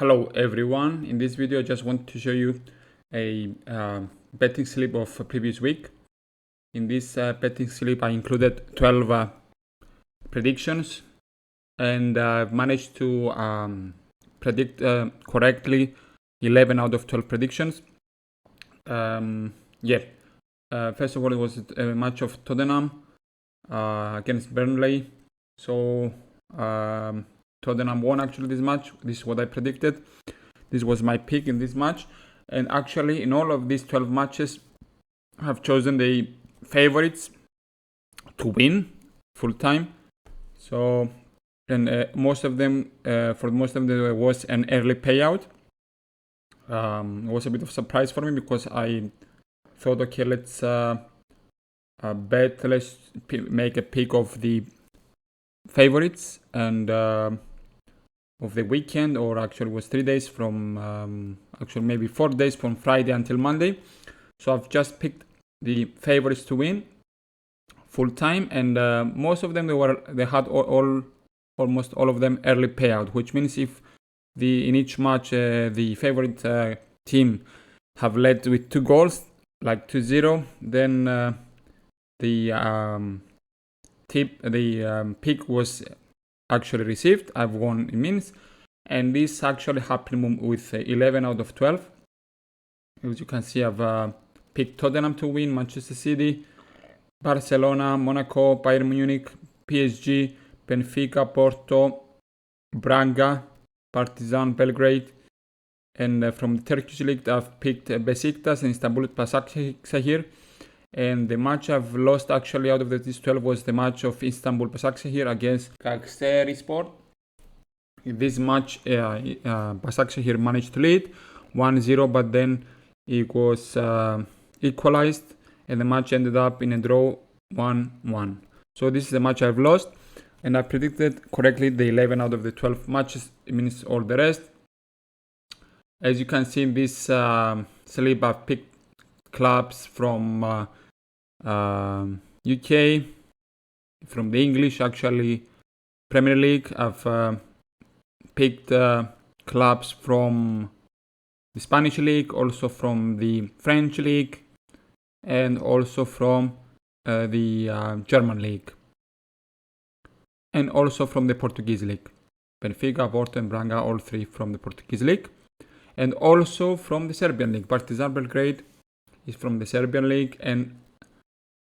Hello everyone, in this video I just want to show you a betting slip of a previous week. In this betting slip I included 12 predictions and I've managed to predict correctly 11 out of 12 predictions. First of all, it was a match of Tottenham against Burnley. So Tottenham won actually this match. This is what I predicted. This was my pick in this match. And actually in all of these 12 matches, I have chosen the favorites to win full time. So, and most of them, for most of them, there was an early payout. It was a bit of a surprise for me because I thought, okay, let's make a pick of the favorites and of the weekend, or actually it was 3 days from actually maybe 4 days from Friday until Monday. So I've just picked the favorites to win full time, and most of them they had almost all of them early payout, which means if in each match the favorite team have led with 2 goals, like 2-0, then the pick was actually received. I've won, it means. And this actually happened with 11 out of 12. As you can see, I've picked Tottenham to win, Manchester City, Barcelona, Monaco, Bayern Munich, PSG, Benfica, Porto, Braga, Partizan Belgrade. And from the Turkish league, I've picked Besiktas and Istanbul Başakşehir. And the match I've lost actually out of these 12 was the match of Istanbul Başakşehir against Kayserispor. In this match, Başakşehir managed to lead 1-0, but then it was equalized and the match ended up in a draw 1-1. So this is the match I've lost, and I predicted correctly the 11 out of the 12 matches. It means all the rest. As you can see in this slip, I've picked clubs from UK, from the English, actually Premier League. I've picked clubs from the Spanish league, also from the French league, and also from the German league, and also from the Portuguese league. Benfica, Porto and Braga, all 3 from the Portuguese league, and also from the Serbian league. Partizan Belgrade is from the Serbian league, and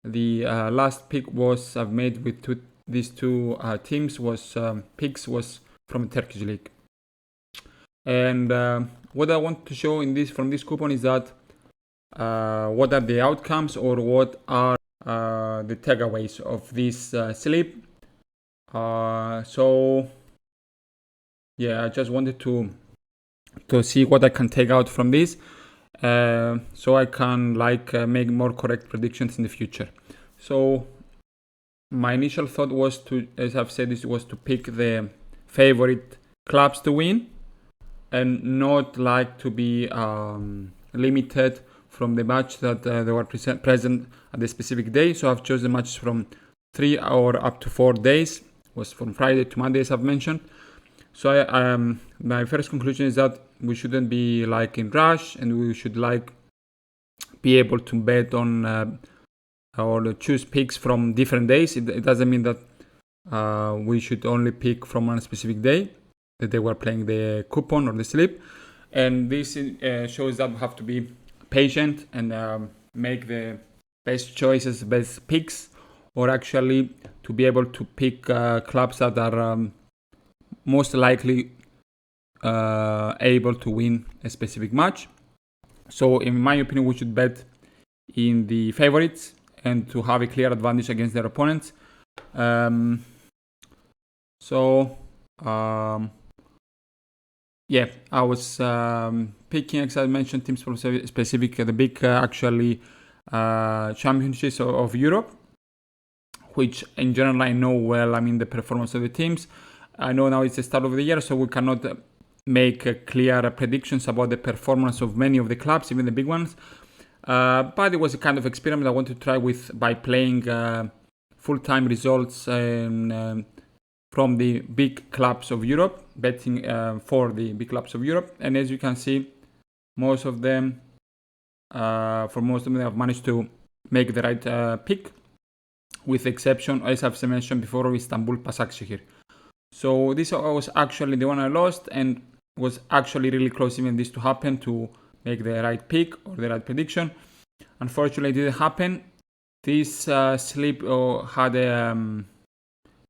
the last pick I've made with these two teams was from the Turkish league. And what I want to show from this coupon is that what are the outcomes, or what are the takeaways of this slip. So yeah, I just wanted to see what I can take out from this, so I can make more correct predictions in the future. So my initial thought was as I've said, this was to pick the favorite clubs to win, and not to be limited from the match that they were present at the specific day. So I've chosen matches from 3 or up to 4 days. It was from Friday to Monday, as I've mentioned. So my first conclusion is that we shouldn't be in rush, and we should be able to bet on or choose picks from different days. It doesn't mean that we should only pick from one specific day that they were playing the coupon or the slip. And this shows that we have to be patient and make the best choices, best picks, or actually to be able to pick clubs that are most likely able to win a specific match. So in my opinion, we should bet in the favorites and to have a clear advantage against their opponents. I was picking, as I mentioned, teams from specific, the big championships of Europe, which in general I know well. I mean, the performance of the teams. I know now it's the start of the year, so we cannot make clear predictions about the performance of many of the clubs, even the big ones. But it was a kind of experiment I wanted to try by playing full-time results from the big clubs of Europe, betting for the big clubs of Europe. And as you can see, most of them, for most of them, have managed to make the right pick, with the exception, as I've mentioned before, of Istanbul Başakşehir. So this was actually the one I lost, and was actually really close even this to happen, to make the right pick or the right prediction. Unfortunately, it didn't happen. This slip had a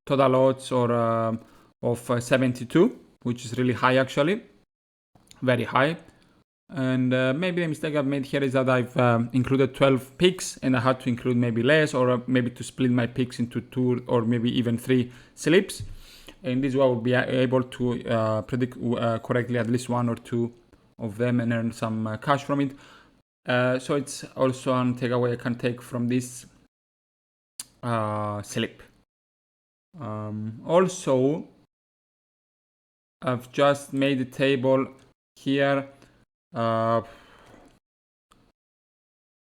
total odds of 72, which is really high actually, very high. And maybe the mistake I've made here is that I've included 12 picks, and I had to include maybe less, or maybe to split my picks into 2 or maybe even 3 slips. And this way I will be able to predict correctly at least 1 or 2 of them and earn some cash from it. So it's also a takeaway I can take from this slip. Also, I've just made a table here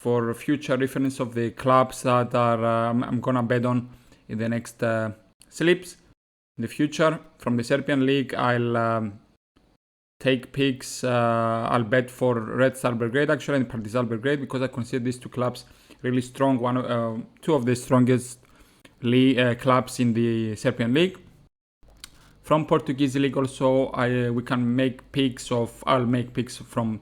for future reference of the clubs that are I'm gonna bet on in the next slips in the future. From the Serbian League, I'll take picks. I'll bet for Red Star Belgrade actually and Partizan Belgrade, because I consider these two clubs really strong. Two of the strongest clubs in the Serbian League. From Portuguese League also, we can make picks of. I'll make picks from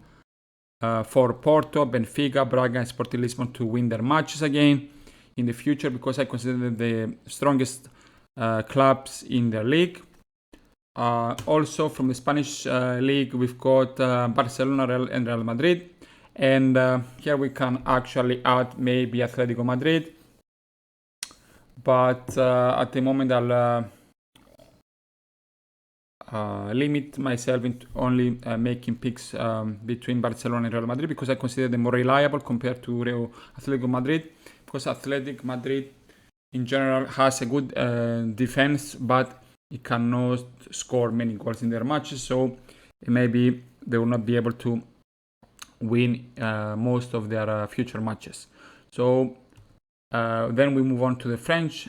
for Porto, Benfica, Braga, and Sporting Lisbon to win their matches again in the future, because I consider them the strongest clubs in their league. Also from the Spanish league, we've got Barcelona and Real Madrid, and here we can actually add maybe Atletico Madrid, but at the moment I'll limit myself into only making picks between Barcelona and Real Madrid, because I consider them more reliable compared to Atletico Madrid, because Athletic Madrid in general has a good defense, but it cannot score many goals in their matches, so maybe they will not be able to win most of their future matches. So then we move on to the French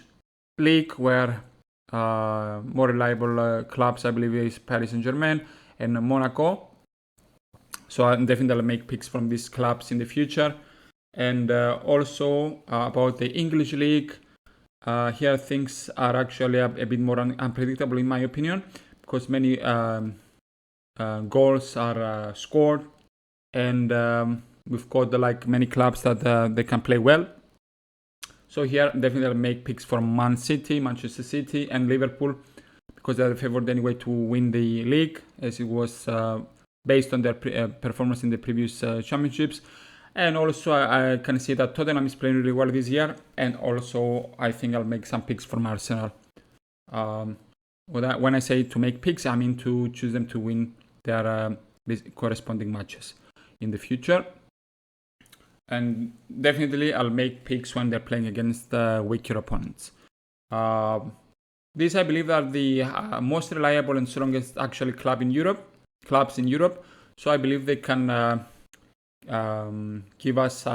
league, where more reliable clubs I believe is Paris Saint-Germain and Monaco. So I'll definitely make picks from these clubs in the future. And also about the English league, here things are actually a bit more unpredictable in my opinion, because many goals are scored, and we've got many clubs that they can play well. So here definitely I'll make picks from Man City, Manchester City, and Liverpool, because they're favored anyway to win the league, as it was based on their performance in the previous championships. And also I can see that Tottenham is playing really well this year, and also I think I'll make some picks from Arsenal. When I say to make picks, I mean to choose them to win their corresponding matches in the future. And definitely I'll make picks when they're playing against weaker opponents. These I believe are the most reliable and strongest actually clubs in Europe. So I believe they can give us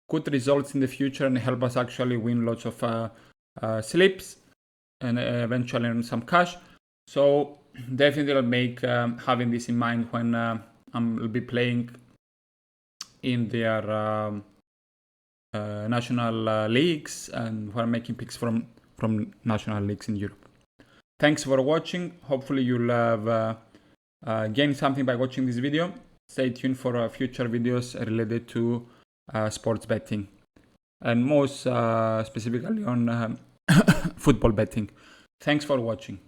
good results in the future and help us actually win lots of slips and eventually earn some cash. So definitely I'll make having this in mind when I'll be playing in their national leagues, and when making picks from national leagues in Europe. Thanks for watching. Hopefully you'll have gained something by watching this video. Stay tuned for future videos related to sports betting, and most specifically on football betting. Thanks for watching.